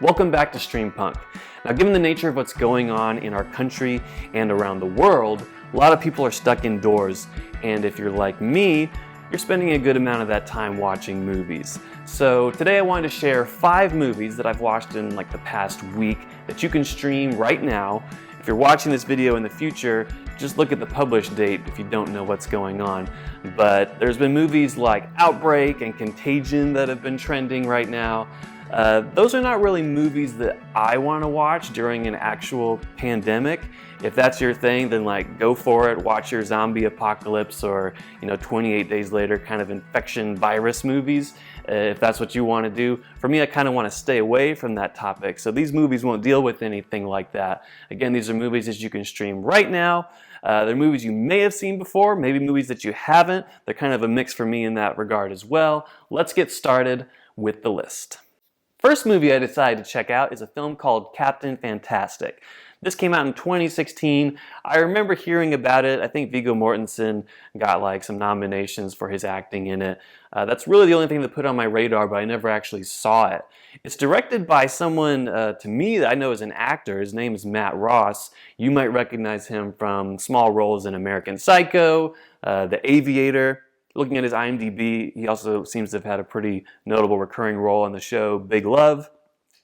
Welcome back to streamPUNK. Now, given the nature of what's going on in our country and around the world, a lot of people are stuck indoors, and if you're like me, you're spending a good amount of that time watching movies. So today I wanted to share 5 movies that I've watched in like the past week that you can stream right now. If you're watching this video in the future, just look at the published date if you don't know what's going on. But there's been movies like Outbreak and Contagion that have been trending right now. Those are not really movies that I want to watch during an actual pandemic. If that's your thing, then like go for it. Watch your zombie apocalypse or 28 Days Later kind of infection virus movies. If that's what you want to do. For me, I kind of want to stay away from that topic. So these movies won't deal with anything like that. Again, these are movies that you can stream right now. They're movies you may have seen before, maybe movies that you haven't. They're kind of a mix for me in that regard as well. Let's get started with the list. First movie I decided to check out is a film called Captain Fantastic. This came out in 2016. I remember hearing about it. I think Viggo Mortensen got like some nominations for his acting in it. That's really the only thing that put on my radar, but I never actually saw it. It's directed by someone, to me, that I know is an actor. His name is Matt Ross. You might recognize him from small roles in American Psycho, The Aviator. Looking at his IMDb, he also seems to have had a pretty notable recurring role on the show Big Love.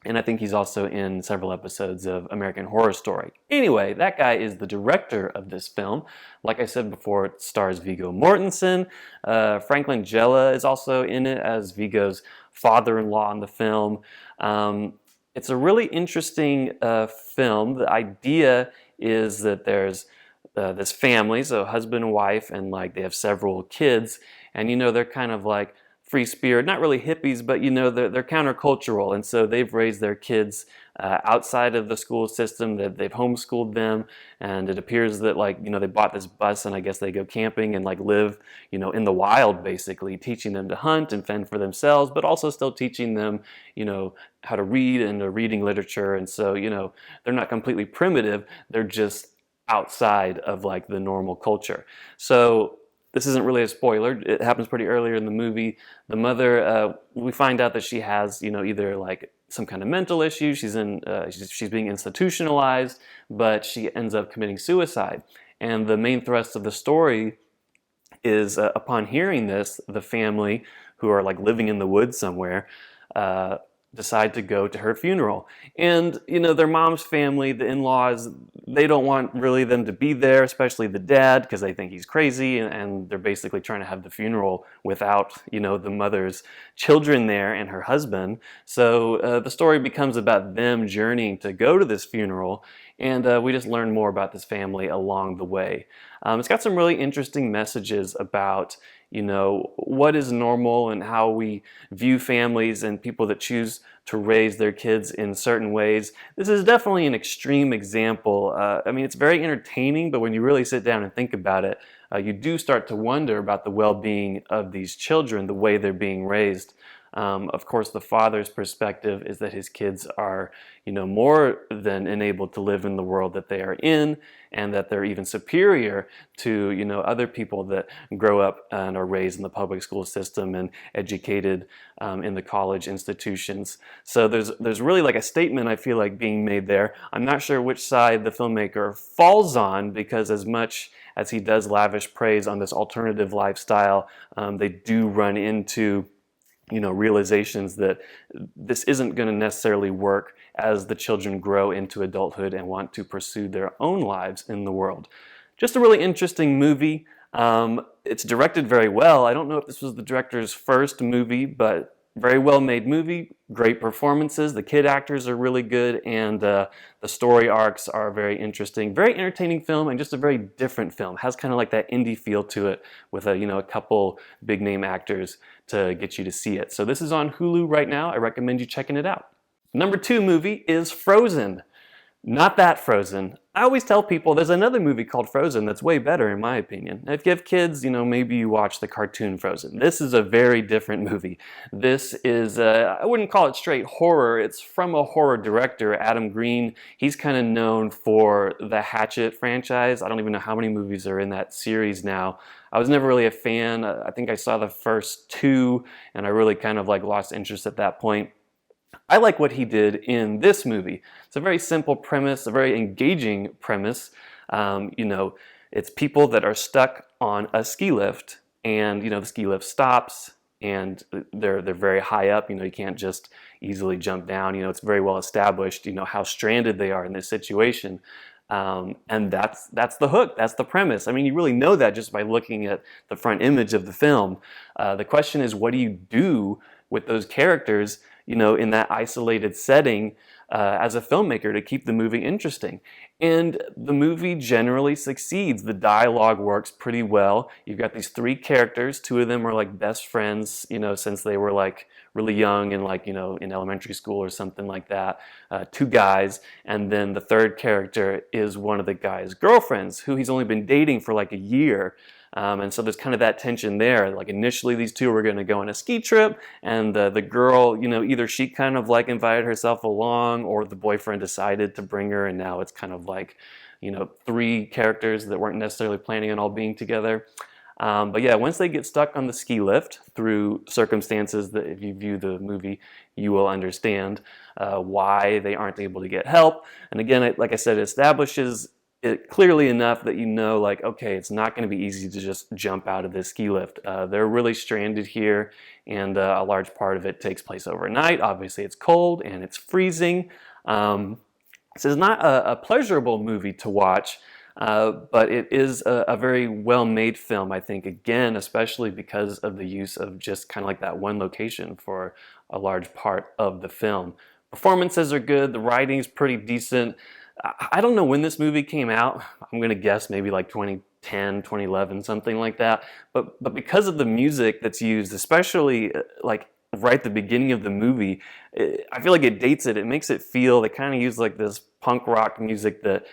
And I think he's also in several episodes of American Horror Story. Anyway, that guy is the director of this film. Like I said before, it stars Viggo Mortensen. Frank Langella is also in it as Viggo's father-in-law in the film. It's a really interesting film. The idea is that there's this family, so husband and wife, and like they have several kids, and they're kind of like free spirit, not really hippies, but they're countercultural, and so they've raised their kids outside of the school system, that they've homeschooled them, and it appears that they bought this bus and I guess they go camping and live in the wild, basically teaching them to hunt and fend for themselves, but also still teaching them how to read and reading literature, and so they're not completely primitive, they're just outside of the normal culture. So this isn't really a spoiler. It happens pretty earlier in the movie. The mother, we find out that she has, either some kind of mental issue. She's being institutionalized, but she ends up committing suicide. And the main thrust of the story is, upon hearing this, the family, who are living in the woods somewhere, decide to go to her funeral. And, their mom's family, the in-laws, they don't want really them to be there, especially the dad, because they think he's crazy, and they're basically trying to have the funeral without, the mother's children there and her husband. So the story becomes about them journeying to go to this funeral, and we just learn more about this family along the way. It's got some really interesting messages about what is normal and how we view families and people that choose to raise their kids in certain ways. This is definitely an extreme example. It's very entertaining, but when you really sit down and think about it, you do start to wonder about the well-being of these children, the way they're being raised. Of course, the father's perspective is that his kids are, more than enabled to live in the world that they are in, and that they're even superior to, other people that grow up and are raised in the public school system and educated in the college institutions. So there's really a statement I feel like being made there. I'm not sure which side the filmmaker falls on, because as much as he does lavish praise on this alternative lifestyle, they do run into realizations that this isn't going to necessarily work as the children grow into adulthood and want to pursue their own lives in the world. Just a really interesting movie. It's directed very well. I don't know if this was the director's first movie, but very well made movie, great performances, the kid actors are really good, and the story arcs are very interesting. Very entertaining film, and just a very different film. Has kind of that indie feel to it, with a couple big name actors to get you to see it. So this is on Hulu right now. I recommend you checking it out. Number 2 movie is Frozen. Not that Frozen. I always tell people there's another movie called Frozen that's way better in my opinion. Now, if you have kids, maybe you watch the cartoon Frozen. This is a very different movie. This is, I wouldn't call it straight horror. It's from a horror director, Adam Green. He's kind of known for the Hatchet franchise. I don't even know how many movies are in that series now. I was never really a fan. I think I saw the first 2 and I really kind of lost interest at that point. I like what he did in this movie. It's a very simple premise, a very engaging premise. You know, it's people that are stuck on a ski lift, and you know the ski lift stops, and they're very high up. You know, you can't just easily jump down. You know, it's very well established. You know how stranded they are in this situation. And that's the hook. That's the premise. I mean, you really know that just by looking at the front image of the film. The question is, what do you do with those characters, you know, in that isolated setting as a filmmaker to keep the movie interesting? And the movie generally succeeds. The dialogue works pretty well. You've got these three characters. Two of them are like best friends, you know, since they were like really young and like, you know, in elementary school or something like that. Two guys. And then the third character is one of the guy's girlfriends who he's only been dating for like a year. And so there's kind of that tension there. Like initially these two were going to go on a ski trip, and the girl, you know, either she kind of like invited herself along or the boyfriend decided to bring her, and now it's kind of like, you know, three characters that weren't necessarily planning on all being together. But yeah, once they get stuck on the ski lift through circumstances that if you view the movie, you will understand why they aren't able to get help. And again, like I said, it establishes it clearly enough that you know, like, okay, it's not going to be easy to just jump out of this ski lift. They're really stranded here, and a large part of it takes place overnight. Obviously, it's cold and it's freezing. This is not a pleasurable movie to watch, but it is a very well-made film, I think, again, especially because of the use of just kind of like that one location for a large part of the film. Performances are good. The writing's pretty decent. I don't know when this movie came out. I'm going to guess maybe like 2010, 2011, something like that. But because of the music that's used, especially like right at the beginning of the movie, I feel like it dates it. It makes it feel, they kind of use like this punk rock music that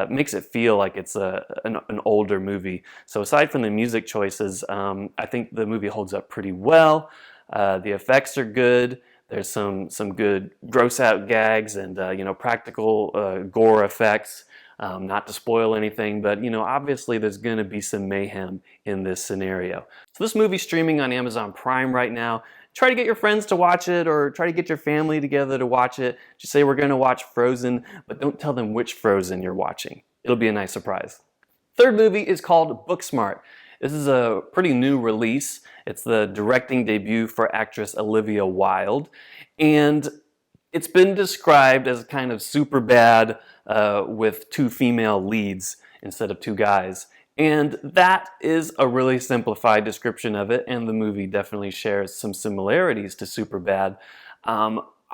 makes it feel like it's an older movie. So aside from the music choices, I think the movie holds up pretty well. The effects are good. There's some good gross out gags and you know, practical gore effects. Not to spoil anything, but you know, obviously there's going to be some mayhem in this scenario. So this movie's streaming on Amazon Prime right now. Try to get your friends to watch it, or try to get your family together to watch it. Just say we're going to watch Frozen, but don't tell them which Frozen you're watching. It'll be a nice surprise. Third movie is called Booksmart. This is a pretty new release. It's the directing debut for actress Olivia Wilde, and it's been described as kind of Superbad with two female leads instead of two guys. And that is a really simplified description of it, and the movie definitely shares some similarities to Superbad.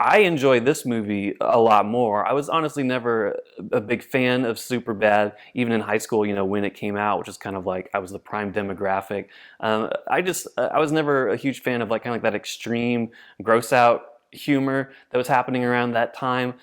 I enjoy this movie a lot more. I was honestly never a big fan of Superbad, even in high school, you know, when it came out, which is kind of like, I was the prime demographic. I was never a huge fan of like kind of like that extreme gross out humor that was happening around that time.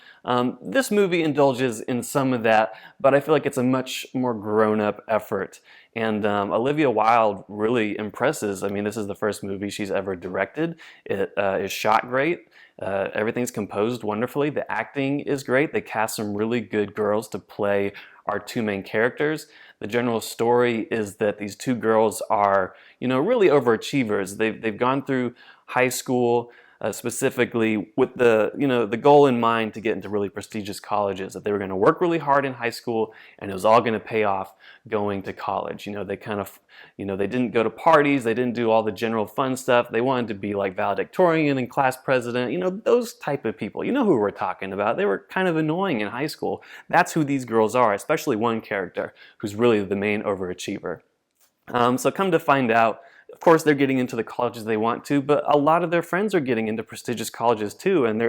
This movie indulges in some of that, but I feel like it's a much more grown-up effort. And Olivia Wilde really impresses. I mean, this is the first movie she's ever directed. It is shot great. Everything's composed wonderfully. The acting is great. They cast some really good girls to play our two main characters. The general story is that these two girls are, you know, really overachievers. They've gone through high school, specifically with the, you know, the goal in mind to get into really prestigious colleges, that they were going to work really hard in high school and it was all going to pay off going to college. You know, they kind of, you know, they didn't go to parties, they didn't do all the general fun stuff. They wanted to be like valedictorian and class president, you know, those type of people. You know who we're talking about. They were kind of annoying in high school. That's who these girls are, especially one character who's really the main overachiever. So come to find out, of course, they're getting into the colleges they want to, but a lot of their friends are getting into prestigious colleges too, and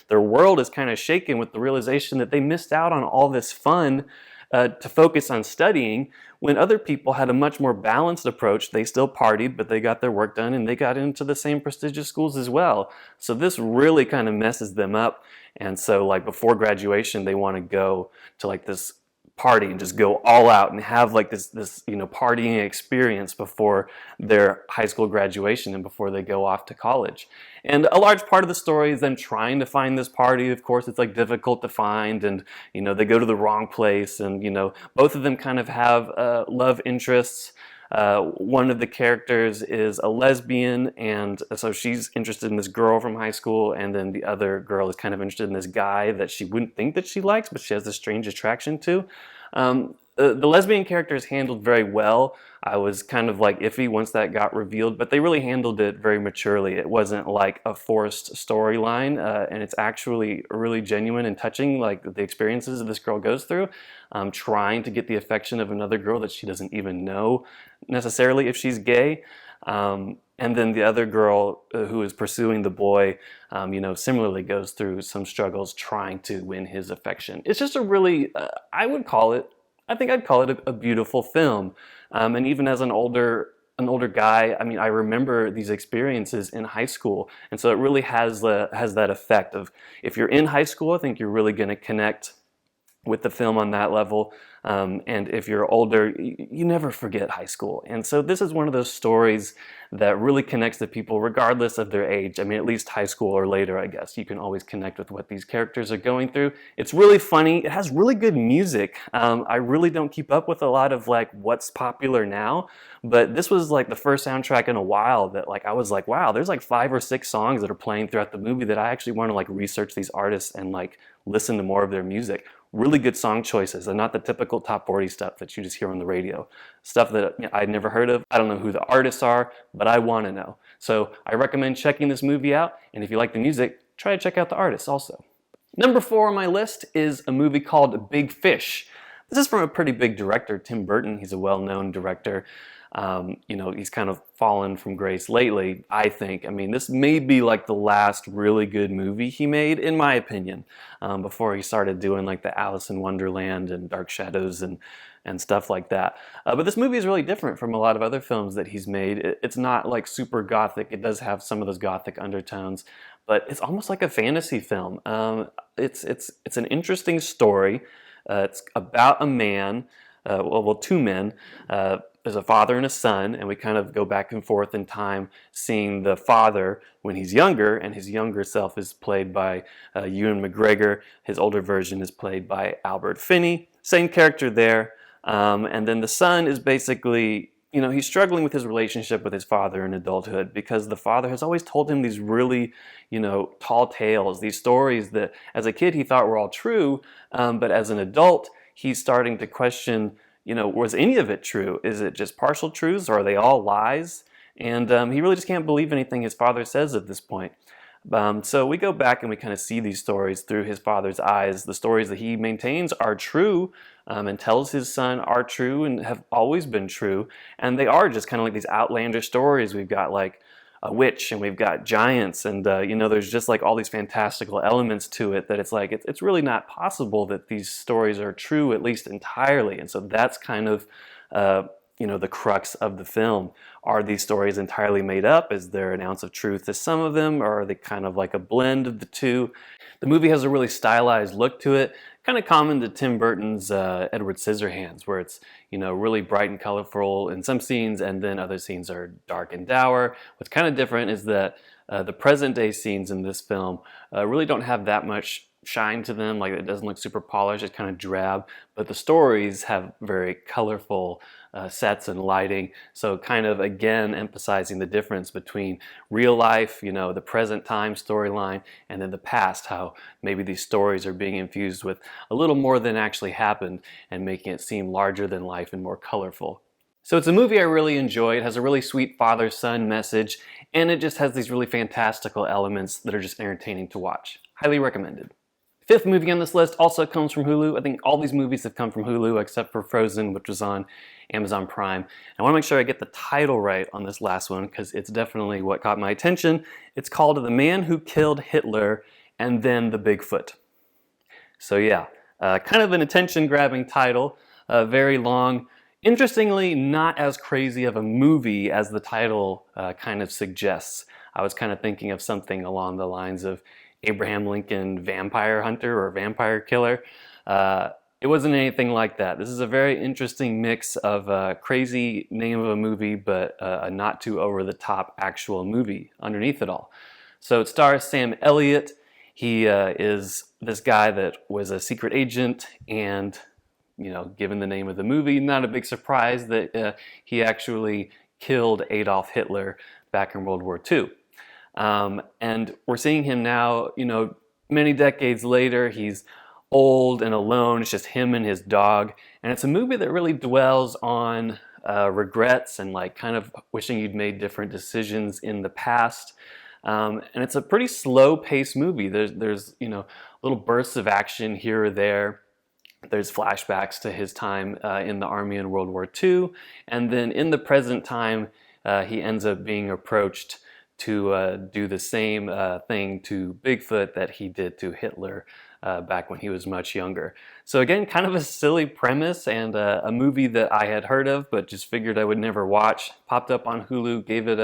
their world is kind of shaken with the realization that they missed out on all this fun to focus on studying when other people had a much more balanced approach. They still partied, but they got their work done and they got into the same prestigious schools as well. So this really kind of messes them up, and so like before graduation, they want to go to like this party and just go all out and have like this you know, partying experience before their high school graduation and before they go off to college. And a large part of the story is them trying to find this party. Of course, it's like difficult to find, and you know, they go to the wrong place, and you know, both of them kind of have love interests. One of the characters is a lesbian, and so she's interested in this girl from high school, and then the other girl is kind of interested in this guy that she wouldn't think that she likes, but she has this strange attraction to. The lesbian character is handled very well. I was kind of like iffy once that got revealed, but they really handled it very maturely. It wasn't like a forced storyline, and it's actually really genuine and touching, like the experiences that this girl goes through, trying to get the affection of another girl that she doesn't even know necessarily if she's gay. And then the other girl who is pursuing the boy, similarly goes through some struggles trying to win his affection. It's just a really, I think I'd call it a beautiful film. And even as an older guy, I mean, I remember these experiences in high school. And so it really has that effect of, if you're in high school, I think you're really going to connect with the film on that level. And if you're older, you never forget high school. And so this is one of those stories that really connects to people regardless of their age. I mean, at least high school or later, I guess. You can always connect with what these characters are going through. It's really funny. It has really good music. I really don't keep up with a lot of like what's popular now, but this was like the first soundtrack in a while that like I was like, wow, there's like 5 or 6 songs that are playing throughout the movie that I actually want to like research these artists and like listen to more of their music. Really good song choices and not the typical top 40 stuff that you just hear on the radio. Stuff that I'd never heard of. I don't know who the artists are, but I want to know. So I recommend checking this movie out, and if you like the music, try to check out the artists also. Number 4 on my list is a movie called Big Fish. This is from a pretty big director, Tim Burton. He's a well-known director. He's kind of fallen from grace lately, I think. I mean, this may be like the last really good movie he made, in my opinion, before he started doing like the Alice in Wonderland and Dark Shadows and stuff like that. But this movie is really different from a lot of other films that he's made. It's not like super gothic. It does have some of those gothic undertones, but it's almost like a fantasy film. It's an interesting story. It's about a man, two men. There's a father and a son, and we kind of go back and forth in time, seeing the father when he's younger, and his younger self is played by Ewan McGregor. His older version is played by Albert Finney. Same character there. And then the son is basically, he's struggling with his relationship with his father in adulthood because the father has always told him these really, tall tales, these stories that as a kid he thought were all true, but as an adult he's starting to question, was any of it true? Is it just partial truths, or are they all lies? And he really just can't believe anything his father says at this point. So we go back and we kind of see these stories through his father's eyes. The stories that he maintains are true and tells his son are true and have always been true. And they are just kind of like these outlandish stories. We've got like a witch and we've got giants and, there's just like all these fantastical elements to it that it's like, it's really not possible that these stories are true, at least entirely. And so that's kind of, the crux of the film. Are these stories entirely made up? Is there an ounce of truth to some of them? Or are they kind of like a blend of the two? The movie has a really stylized look to it, kind of common to Tim Burton's Edward Scissorhands, where it's, really bright and colorful in some scenes, and then other scenes are dark and dour. What's kind of different is that the present day scenes in this film really don't have that much shine to them. Like, it doesn't look super polished, it's kind of drab, but the stories have very colorful sets and lighting, so kind of again emphasizing the difference between real life, the present time storyline, and then the past, how maybe these stories are being infused with a little more than actually happened and making it seem larger than life and more colorful. So it's a movie I really enjoy. It has a really sweet father-son message, and it just has these really fantastical elements that are just entertaining to watch. Highly recommended. 5th movie on this list also comes from Hulu. I think all these movies have come from Hulu except for Frozen, which was on Amazon Prime. I want to make sure I get the title right on this last one because it's definitely what caught my attention. It's called The Man Who Killed Hitler and Then the Bigfoot. So yeah, kind of an attention-grabbing title, very long. Interestingly, not as crazy of a movie as the title kind of suggests. I was kind of thinking of something along the lines of Abraham Lincoln Vampire Hunter or Vampire Killer. It wasn't anything like that. This is a very interesting mix of a crazy name of a movie, but a not too over-the-top actual movie underneath it all. So it stars Sam Elliott. He is this guy that was a secret agent and given the name of the movie, not a big surprise that he actually killed Adolf Hitler back in World War II. And we're seeing him now, many decades later. He's old and alone. It's just him and his dog. And it's a movie that really dwells on regrets and like kind of wishing you'd made different decisions in the past. And it's a pretty slow-paced movie. There's little bursts of action here or there. There's flashbacks to his time in the army in World War II. And then in the present time, he ends up being approached to do the same thing to Bigfoot that he did to Hitler back when he was much younger. So again, kind of a silly premise, and a movie that I had heard of but just figured I would never watch. Popped up on Hulu, gave it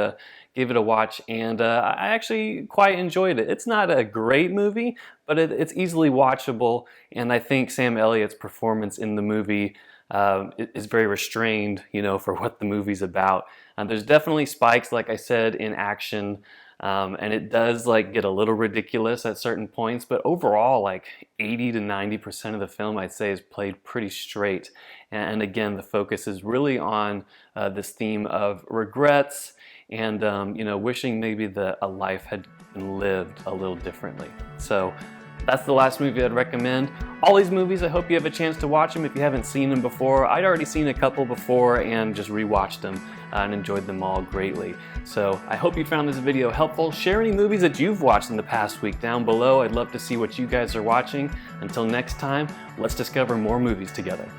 a watch, and I actually quite enjoyed it. It's not a great movie, but it's easily watchable, and I think Sam Elliott's performance in the movie is very restrained, for what the movie's about. There's definitely spikes, like I said, in action, and it does get a little ridiculous at certain points, but overall 80 to 90% of the film I'd say is played pretty straight. And again, the focus is really on this theme of regrets and wishing maybe a life had been lived a little differently. So that's the last movie I'd recommend. All these movies, I hope you have a chance to watch them if you haven't seen them before. I'd already seen a couple before and just rewatched them and enjoyed them all greatly. So I hope you found this video helpful. Share any movies that you've watched in the past week down below. I'd love to see what you guys are watching. Until next time, let's discover more movies together.